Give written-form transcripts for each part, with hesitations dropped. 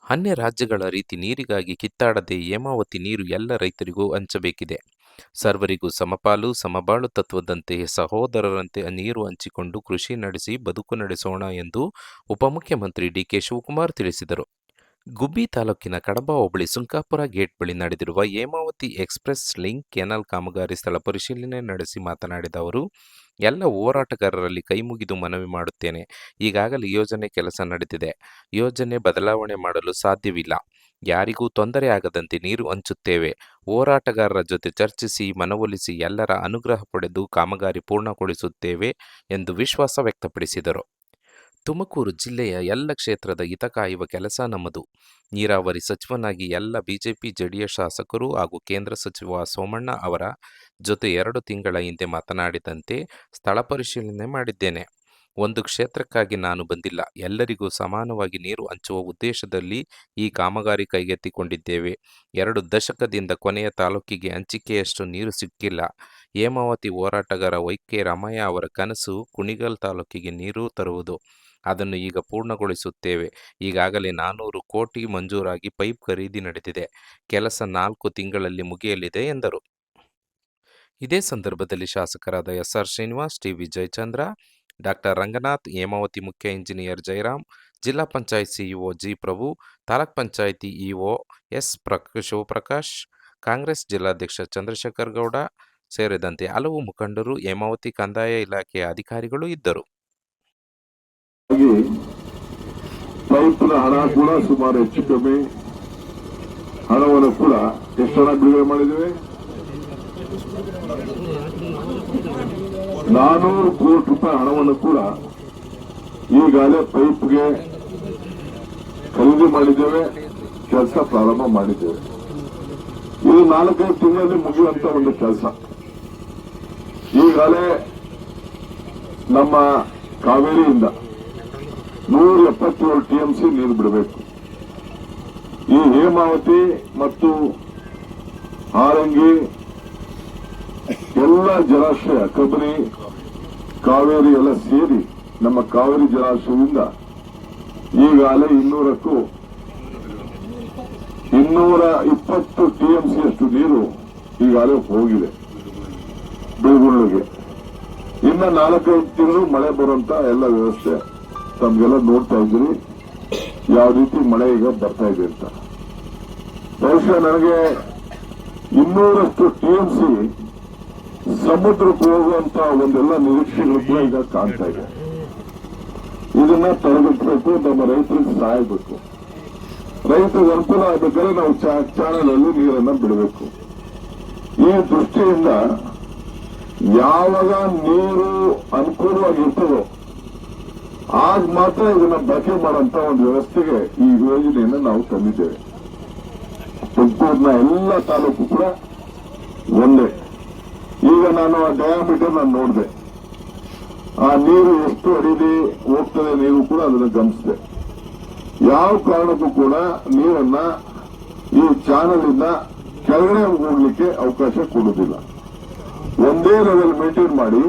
ಅನ್ಯ ರಾಜ್ಯಗಳ ರೀತಿ ನೀರಿಗಾಗಿ ಕಿತ್ತಾಡದೆ ಹೇಮಾವತಿ ನೀರು ಎಲ್ಲ ರೈತರಿಗೂ ಹಂಚಬೇಕಿದೆ. ಸರ್ವರಿಗೂ ಸಮಪಾಲು ಸಮಬಾಳು ತತ್ವದಂತೆ ಸಹೋದರರಂತೆ ನೀರು ಹಂಚಿಕೊಂಡು ಕೃಷಿ ನಡೆಸಿ ಬದುಕು ನಡೆಸೋಣ ಎಂದು ಉಪಮುಖ್ಯಮಂತ್ರಿ ಡಿಕೆ ಶಿವಕುಮಾರ್ ತಿಳಿಸಿದರು. ಗುಬ್ಬಿ ತಾಲೂಕಿನ ಕಡಬ ಹೋಬಳಿ ಸುಂಕಾಪುರ ಗೇಟ್ ಬಳಿ ನಡೆದಿರುವ ಹೇಮಾವತಿ ಎಕ್ಸ್‌ಪ್ರೆಸ್ ಲಿಂಕ್ ಕೆನಾಲ್ ಕಾಮಗಾರಿ ಸ್ಥಳ ಪರಿಶೀಲನೆ ನಡೆಸಿ ಮಾತನಾಡಿದ ಅವರು, ಎಲ್ಲ ಹೋರಾಟಗಾರರಲ್ಲಿ ಕೈಮುಗಿದು ಮನವಿ ಮಾಡುತ್ತೇನೆ. ಈಗಾಗಲೇ ಯೋಜನೆ ಕೆಲಸ ನಡೆದಿದೆ. ಯೋಜನೆ ಬದಲಾವಣೆ ಮಾಡಲು ಸಾಧ್ಯವಿಲ್ಲ. ಯಾರಿಗೂ ತೊಂದರೆ ಆಗದಂತೆ ನೀರು ಹಂಚುತ್ತೇವೆ. ಹೋರಾಟಗಾರರ ಜೊತೆ ಚರ್ಚಿಸಿ ಮನವೊಲಿಸಿ ಎಲ್ಲರ ಅನುಗ್ರಹ ಪಡೆದು ಕಾಮಗಾರಿ ಪೂರ್ಣಗೊಳಿಸುತ್ತೇವೆ ಎಂದು ವಿಶ್ವಾಸ ವ್ಯಕ್ತಪಡಿಸಿದರು. ತುಮಕೂರು ಜಿಲ್ಲೆಯ ಎಲ್ಲ ಕ್ಷೇತ್ರದ ಹಿತ ಕಾಯುವ ಕೆಲಸ ನಮ್ಮದು. ನೀರಾವರಿ ಸಚಿವನಾಗಿ ಎಲ್ಲ ಬಿಜೆಪಿ ಜೆಡಿಎಸ್ ಶಾಸಕರು ಹಾಗೂ ಕೇಂದ್ರ ಸಚಿವ ಸೋಮಣ್ಣ ಅವರ ಜೊತೆ 2 ತಿಂಗಳ ಹಿಂದೆ ಮಾತನಾಡಿದಂತೆ ಸ್ಥಳ ಪರಿಶೀಲನೆ ಮಾಡಿದ್ದೇನೆ. ಒಂದು ಕ್ಷೇತ್ರಕ್ಕಾಗಿ ನಾನು ಬಂದಿಲ್ಲ. ಎಲ್ಲರಿಗೂ ಸಮಾನವಾಗಿ ನೀರು ಹಂಚುವ ಉದ್ದೇಶದಲ್ಲಿ ಈ ಕಾಮಗಾರಿ ಕೈಗೆತ್ತಿಕೊಂಡಿದ್ದೇವೆ. 2 ದಶಕದಿಂದ ಕೊನೆಯ ತಾಲೂಕಿಗೆ ಹಂಚಿಕೆಯಷ್ಟು ನೀರು ಸಿಕ್ಕಿಲ್ಲ. ಹೇಮಾವತಿ ಹೋರಾಟಗಾರ ವೈ.ಕೆ. ರಾಮಯ್ಯ ಅವರ ಕನಸು ಕುಣಿಗಲ್ ತಾಲೂಕಿಗೆ ನೀರು ತರುವುದು. ಅದನ್ನು ಈಗ ಪೂರ್ಣಗೊಳಿಸುತ್ತೇವೆ. ಈಗಾಗಲೇ 400 ಕೋಟಿ ಮಂಜೂರಾಗಿ ಪೈಪ್ ಖರೀದಿ ನಡೆದಿದೆ. ಕೆಲಸ 4 ತಿಂಗಳಲ್ಲಿ ಮುಗಿಯಲಿದೆ ಎಂದರು. ಇದೇ ಸಂದರ್ಭದಲ್ಲಿ ಶಾಸಕರಾದ SR Srinivas, TV Jayachandra, doctor Ranganath, Hemavathi ಮುಖ್ಯ ಇಂಜಿನಿಯರ್ ಜಯರಾಮ್, ಜಿಲ್ಲಾ panchayat CEO G. Prabhu, taluk panchayat EO S. Shivaprakash, Congress ಜಿಲ್ಲಾಧ್ಯಕ್ಷ ಚಂದ್ರಶೇಖರ್ ಗೌಡ ಸೇರಿದಂತೆ ಹಲವು ಮುಖಂಡರು, ಹೇಮಾವತಿ ಕಂದಾಯ ಇಲಾಖೆಯ ಅಧಿಕಾರಿಗಳು ಇದ್ದರು. ಪೈಪ್ನ ಹಣ ಕೂಡ ಸುಮಾರು ಹೆಚ್ಚು ಕಮ್ಮಿ ಹಣವನ್ನು ಕೂಡ ಎಷ್ಟು ಹಣ ಬಿಡುಗಡೆ ಮಾಡಿದ್ದೇವೆ? 400 ಕೋಟಿ ರೂಪಾಯಿ ಹಣವನ್ನು ಕೂಡ ಈಗಾಗಲೇ ಪೈಪ್ಗೆ ಖರೀದಿ ಮಾಡಿದ್ದೇವೆ, ಕೆಲಸ ಪ್ರಾರಂಭ ಮಾಡಿದ್ದೇವೆ. ಇದು 4-5 ತಿಂಗಳಲ್ಲಿ ಮುಗಿಯುವಂತ ಒಂದು ಕೆಲಸ. ಈಗಾಗಲೇ ನಮ್ಮ ಕಾವೇರಿಯಿಂದ 177 ಟಿಎಂಸಿ ನೀರು ಬಿಡಬೇಕು. ಈ ಹೇಮಾವತಿ ಮತ್ತು ಹಾರಂಗಿ ಎಲ್ಲ ಜಲಾಶಯ, ಕಬಿನಿ, ಕಾವೇರಿ ಎಲ್ಲ ಸೇರಿ ನಮ್ಮ ಕಾವೇರಿ ಜಲಾಶಯದಿಂದ ಈಗಾಗಲೇ 220 ಟಿಎಂಸಿ ಅಷ್ಟು ನೀರು ಈಗಾಗಲೇ ಹೋಗಿದೆ ಬೆಳಗುಳ್ಳಿಗೆ. ಇನ್ನು 4-5 ತಿಂಗಳು ಮಳೆ ಬರುವಂತ ಎಲ್ಲ ವ್ಯವಸ್ಥೆ ತಮ್ಗೆಲ್ಲ ನೋಡ್ತಾ ಇದ್ದೀರಿ ಯಾವ ರೀತಿ ಮಳೆ ಈಗ ಬರ್ತಾ ಇದೆ ಅಂತ. ಬಹುಶಃ ನನಗೆ 200 ಟಿಎಂಸಿ ಸಮುದ್ರಕ್ಕೆ ಹೋಗುವಂತ ಒಂದೆಲ್ಲ ನಿರೀಕ್ಷೆಗಳು ಕೂಡ ಈಗ ಕಾಣ್ತಾ ಇದೆ. ಇದನ್ನ ತಡೆಗಟ್ಟಬೇಕು, ನಮ್ಮ ರೈತರಿಗೆ ಸಹಾಯ ಬೇಕು. ರೈತರಿಗೆ ಅನುಕೂಲ ಆಗಬೇಕಾದ್ರೆ ನಾವು ಚಾನಲ್ ಅಲ್ಲಿ ನೀರನ್ನ ಬಿಡಬೇಕು. ಈ ದೃಷ್ಟಿಯಿಂದ ಯಾವಾಗ ನೀರು ಅನುಕೂಲವಾಗಿರ್ತದೋ ಆಗ ಮಾತ್ರ ಇದನ್ನ ಬಳಕೆ ಮಾಡುವಂತ ಒಂದು ವ್ಯವಸ್ಥೆಗೆ ಈ ಯೋಜನೆಯನ್ನು ನಾವು ತಂದಿದ್ದೇವೆ. ತುಮಕೂರಿನ ಎಲ್ಲ ತಾಲೂಕು ಕೂಡ ಒಂದೇ. ಈಗ ನಾನು ಆ ಡಯಾಮೀಟರ್ ನಾನು ನೋಡಿದೆ, ಆ ನೀರು ಎಷ್ಟು ಅಡಿಲಿ ಹೋಗ್ತದೆ ನೀರು ಕೂಡ ಅದನ್ನು ಗಮನಿಸಿದೆ. ಯಾವ ಕಾರಣಕ್ಕೂ ಕೂಡ ನೀರನ್ನ ಈ ಚಾನಲ್ ಇಂದ ಕೆಳಗಡೆ ಹೋಗ್ಲಿಕ್ಕೆ ಅವಕಾಶ ಕೊಡುವುದಿಲ್ಲ. ಒಂದೇ ಲೆವೆಲ್ ಮೇಂಟೈನ್ ಮಾಡಿ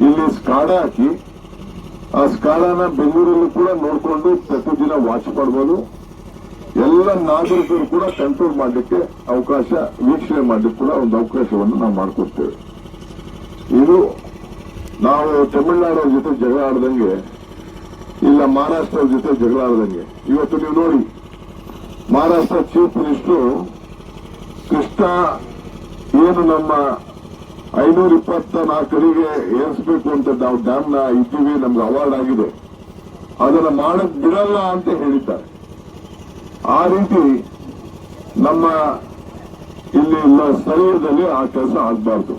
ಇಲ್ಲಿ ಸ್ಕಾಡ ಹಾಕಿ ಆ ಸ್ಕಾಡಾನ ಬೆಂಗಳೂರಲ್ಲಿ ಕೂಡ ನೋಡಿಕೊಂಡು ಪ್ರತಿದಿನ ವಾಚ್ ಮಾಡಬಹುದು. ಎಲ್ಲ ನಾಗರಿಕರು ಕೂಡ ಕಂಟ್ರೋಲ್ ಮಾಡಲಿಕ್ಕೆ ಅವಕಾಶ, ವೀಕ್ಷಣೆ ಮಾಡಲಿಕ್ಕೆ ಕೂಡ ಒಂದು ಅವಕಾಶವನ್ನು ನಾವು ಮಾಡಿಕೊಡ್ತೇವೆ. ಇದು ನಾವು ತಮಿಳುನಾಡು ಜೊತೆ ಜಗಳ ಆಡದಂಗೆ, ಇಲ್ಲ ಮಹಾರಾಷ್ಟ್ರ ಜೊತೆ ಜಗಳ ಆಡದಂಗೆ. ಇವತ್ತು ನೀವು ನೋಡಿ, ಮಹಾರಾಷ್ಟ್ರ ಚೀಫ್ ಮಿನಿಸ್ಟರ್ ಕೃಷ್ಣ ಏನು ನಮ್ಮ 524 ಅಡಿಗೆ ಏರಿಸಬೇಕು ಅಂತ ನಾವು ಡ್ಯಾಮ್ನ ಇದ್ದೀವಿ, ನಮ್ಗೆ ಅವಾರ್ಡ್ ಆಗಿದೆ, ಅದನ್ನ ಮಾಡಕ್ ಬಿಡಲ್ಲ ಅಂತ ಹೇಳಿದ್ದಾರೆ. ಆ ರೀತಿ ನಮ್ಮ ಇಲ್ಲಿ ಸ್ಥಳೀಯದಲ್ಲಿ ಆ ಕೆಲಸ ಆಗಬಾರ್ದು.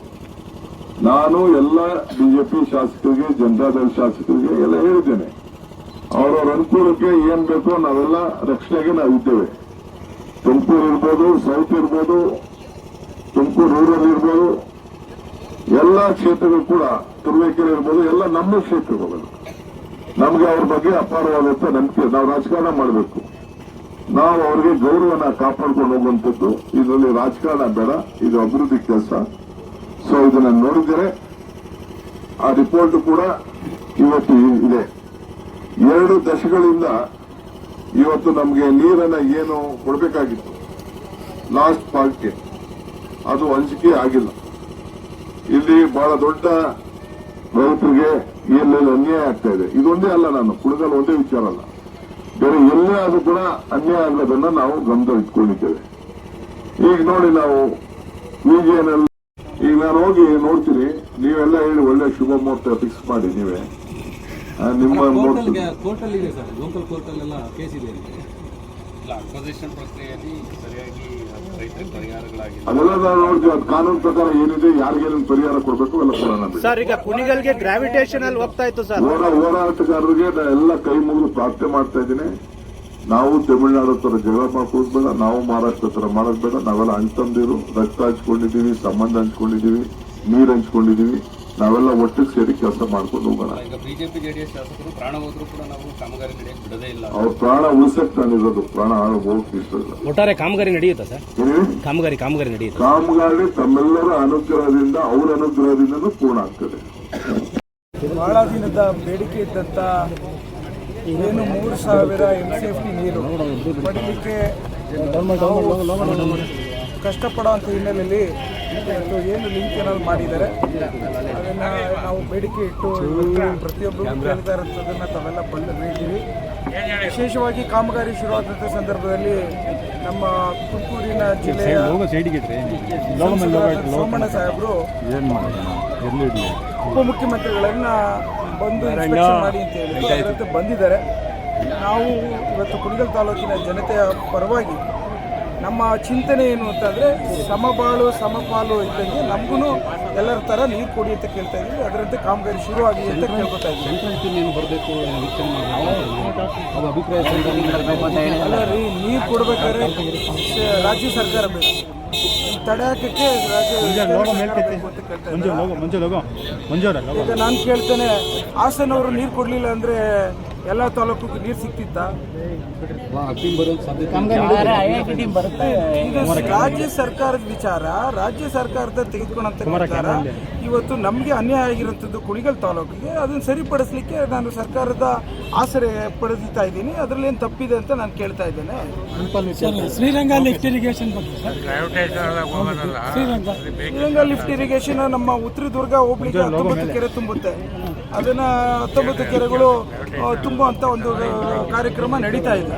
ನಾನು ಎಲ್ಲ ಬಿಜೆಪಿ ಶಾಸಕರಿಗೆ, ಜನತಾದಳ ಶಾಸಕರಿಗೆ ಎಲ್ಲ ಹೇಳಿದ್ದೇನೆ, ಅವರವರ ಅನುಕೂಲಕ್ಕೆ ಏನ್ ಬೇಕೋ ನಾವೆಲ್ಲ ರಕ್ಷಣೆಗೆ ನಾವು ಇದ್ದೇವೆ. ತುಮಕೂರು ಇರ್ಬೋದು, ಸೌತ್ ಇರ್ಬೋದು, ತುಮಕೂರು ರೂರಲ್ ಇರ್ಬೋದು, ಎಲ್ಲ ಕ್ಷೇತ್ರಗಳು ಕೂಡ, ತುರುವೇಕೆರೆ ಇರ್ಬೋದು, ಎಲ್ಲ ನಮ್ಮ ಕ್ಷೇತ್ರಗಳು. ನಮ್ಗೆ ಅವ್ರ ಬಗ್ಗೆ ಅಪಾರವಾದಂತ ನಂಬಿಕೆ. ನಾವು ರಾಜಕಾರಣ ಮಾಡಬೇಕು, ನಾವು ಅವರಿಗೆ ಗೌರವನ ಕಾಪಾಡ್ಕೊಂಡು ಹೋಗುವಂಥದ್ದು. ಇದರಲ್ಲಿ ರಾಜಕಾರಣ ಬೇಡ, ಇದು ಅಭಿವೃದ್ಧಿ ಕೆಲಸ. ಸೊ ಇದನ್ನ ನೋಡಿದರೆ ಆ ರಿಪೋರ್ಟ್ ಕೂಡ ಇವತ್ತು ಇದೆ. 2 ದಶಕಗಳಿಂದ ಇವತ್ತು ನಮಗೆ ನೀರನ್ನ ಏನು ಕೊಡಬೇಕಾಗಿತ್ತು ಲಾಸ್ಟ್ ಪಾರ್ಟ್ಗೆ ಅದು ಹಂಚಿಕೆ ಆಗಿಲ್ಲ. ಇಲ್ಲಿ ಬಹಳ ದೊಡ್ಡ ರೈತರಿಗೆ ಎಲ್ಲೆಲ್ಲಿ ಅನ್ಯಾಯ ಆಗ್ತಾ ಇದೆ. ಇದೊಂದೇ ಅಲ್ಲ, ನಾನು ಕುಣಿಗಲ್ ಒಂದೇ ವಿಚಾರ ಅಲ್ಲ, ಬೇರೆ ಎಲ್ಲೇ ಆದ್ರೂ ಕೂಡ ಅನ್ಯಾಯ ಆಗೋದನ್ನ ನಾವು ಗಮನ ಇಟ್ಕೊಂಡಿದ್ದೇವೆ. ಈಗ ನೋಡಿ, ನಾವು ವಿಜಯನಲ್ಲಿ ಈಗ ನಾನು ಹೋಗಿ ನೋಡ್ತೀನಿ, ನೀವೆಲ್ಲ ಹೇಳಿ ಒಳ್ಳೆ ಶುಭ ಮುಹೂರ್ತ ಫಿಕ್ಸ್ ಮಾಡಿ ನೀವೇ ನಿಮ್ಮ ಕೋರ್ಟಲ್ಲಿ ಇದೆ ಸರ್, ಲೋಕಲ್ ಕೋರ್ಟಲ್ಲೆಲ್ಲ ಕೇಸ್ ಇದೆ. ಅಪೋಸಿಷನ್ ಪ್ರಕ್ರಿಯೆಯಲ್ಲಿ ಸರಿಯಾಗಿ ರೈತರಿಗೆ ಪರಿಹಾರಗಳಾಗಿಲ್ಲ. ಅದೆಲ್ಲ ನಾವು ನೋಡ್ತೀವಿ. ಅದು ಕಾನೂನು ಪ್ರಕಾರ ಏನಿದೆ, ಯಾರಿಗೇನು ಪರಿಹಾರ ಕೊಡಬೇಕು ಎಲ್ಲ ಕೊಡೋಣ. ಸರ್, ಈಗ ಕುಣಿಗಲ್ಗೆ ಗ್ರಾವಿಟೇಷನಲ್ ಹೋಗ್ತಾ ಇತ್ತು ಸರ್. ಹೋರಾಟಗಾರರಿಗೆ ಎಲ್ಲ ಕೈ ಮುಗಿದು ಪ್ರಾರ್ಥನೆ ಮಾಡ್ತಾ ಇದ್ದೀನಿ. ನಾವು ತಮಿಳುನಾಡು ತರ ಜಗಳ ಮಾಡ್ಕೋದ್ ಬೇಡ, ನಾವು ಮಹಾರಾಷ್ಟ್ರ ತರ ಮಾಡೋದ್ ಬೇಡ. ನಾವೆಲ್ಲ ಅಣ್ತಂದಿರು, ರಕ್ತ ಹಂಚ್ಕೊಂಡಿದೀವಿ, ಸಂಬಂಧ ಹಂಚ್ಕೊಂಡಿದೀವಿ, ನೀರ್ ಹಂಚ್ಕೊಂಡಿದೀವಿ. ನಾವೆಲ್ಲ ಒಟ್ಟಿಗೆ ಸೇರಿ ಕೆಲಸ ಮಾಡ್ಕೊಂಡು ಹೋಗೋಣ. ಈಗ ಬಿಜೆಪಿ ಜೆಡಿಎಸ್ ಶಾಸಕರು ಪ್ರಾಣ ಹೋದ್ರು ಕೂಡ ನಾವು ಕಾಮಗಾರಿ ನಡೆಯಕ್ಕೆ ಬಿಡದೇ ಇಲ್ಲ. ಅವ್ರ ಪ್ರಾಣ ಉಳಿಸಕ್ ನಾನಿರೋದು, ಪ್ರಾಣ ಹೋಗ್ತಿರ್ತಲ್ಲ. ಒಟ್ಟಾರೆ ಕಾಮಗಾರಿ ನಡೆಯುತ್ತಾ ಸರ್? ಕಾಮಗಾರಿ ನಡೆಯುತ್ತೆ. ಕಾಮಗಾರಿ ತಮ್ಮೆಲ್ಲರ ಅನುಗ್ರಹದಿಂದ, ಅವರ ಅನುಗ್ರಹದಿಂದನೂ ಪೂರ್ಣ ಆಗ್ತದೆ. ಬಹಳ ದಿನದ ಬೇಡಿಕೆ ಇದ್ದಂಥ ಏನು 3000 MCFT ನೀರು ಪಡೀಲಿಕ್ಕೆ ಕಷ್ಟಪಡೋಂಥ ಹಿನ್ನೆಲೆಯಲ್ಲಿ ಏನು ಲಿಂಕ್ ಏನಾದ್ರು ಮಾಡಿದ್ದಾರೆ ಅದನ್ನು ನಾವು ಬೇಡಿಕೆ ಇಟ್ಟು ಪ್ರತಿಯೊಬ್ಬರು ಕೇಳ್ತಾ ಇರೋದನ್ನು ತಾವೆಲ್ಲ ಬಂದಿದ್ದೀವಿ. ವಿಶೇಷವಾಗಿ ಕಾಮಗಾರಿ ಶುರುವಾದಂಥ ಸಂದರ್ಭದಲ್ಲಿ ನಮ್ಮ ತುಮಕೂರಿನ ಜಿಲ್ಲೆಯ ಸೋಮಣ್ಣ ಸಾಹೇಬರು ಉಪಮುಖ್ಯಮಂತ್ರಿಗಳನ್ನ ಬಂದು ಇನ್ಸ್ಪೆಕ್ಷನ್ ಮಾಡಿ ಅಂತ ಹೇಳಿದ್ರು. ಅದರಂತೆ ಬಂದಿದ್ದಾರೆ. ನಾವು ಇವತ್ತು ಕುಣಿಗಲ್ ತಾಲೂಕಿನ ಜನತೆಯ ಪರವಾಗಿ ನಮ್ಮ ಚಿಂತನೆ ಏನು ಅಂತಂದರೆ, ಸಮಬಾಳು ಸಮಪಾಲು ಇದ್ದಂಗೆ ನಮಗೂ ಎಲ್ಲರ ಥರ ನೀರು ಕೊಡಿ ಅಂತ ಕೇಳ್ತಾ ಇದ್ದೀವಿ. ಅದರಂತೆ ಕಾಮಗಾರಿ ಶುರುವಾಗಿ ಅಂತ ಕೇಳ್ಕೊತಾ ಇದ್ದೀವಿ. ಅಲ್ಲ ರೀ, ನೀರು ಕೊಡಬೇಕಾದ್ರೆ ರಾಜ್ಯ ಸರ್ಕಾರ ಬೇಕು, ತಡೆ ಹಾಕಕ್ಕೆ ಈಗ ನಾನು ಕೇಳ್ತೇನೆ, ಹಾಸನವರು ನೀರು ಕೊಡಲಿಲ್ಲ ಅಂದರೆ ಎಲ್ಲ ತಾಲೂಕಿಗೆ ನೀರು ಸಿಗ್ತಿತ್ತ? ಇದು ರಾಜ್ಯ ಸರ್ಕಾರದ ವಿಚಾರ, ರಾಜ್ಯ ಸರ್ಕಾರದ ತೆಗೆದುಕೊಂಡಂತ ನಿರ್ಧಾರ. ಇವತ್ತು ನಮಗೆ ಅನ್ಯಾಯ ಆಗಿರುವಂಥದ್ದು ಕುಣಿಗಲ್ ತಾಲೂಕಿಗೆ, ಅದನ್ನು ಸರಿಪಡಿಸಲಿಕ್ಕೆ ನಾನು ಸರ್ಕಾರದ ಆಸರೆ ಪಡೆದಿತಾ ಇದ್ದೀನಿ. ಅದರಲ್ಲಿ ಏನು ತಪ್ಪಿದೆ ಅಂತ ನಾನು ಕೇಳ್ತಾ ಇದ್ದೇನೆ. ಶ್ರೀರಂಗ ಲಿಫ್ಟ್ ಇರಿಗೇಷನ್ ಬಗ್ಗೆ ಶ್ರೀರಂಗ ಲಿಫ್ಟ್ ಇರಿಗೇಷನ್ ನಮ್ಮ ಉತ್ತರದುರ್ಗ ಹೋಬಳಿಗೆ 19 ಕೆರೆ ತುಂಬುತ್ತೆ. ಅದನ್ನ 19 ಕೆರೆಗಳು ತುಂಬುವಂತ ಒಂದು ಕಾರ್ಯಕ್ರಮ ನಡೀತಾ ಇದೆ.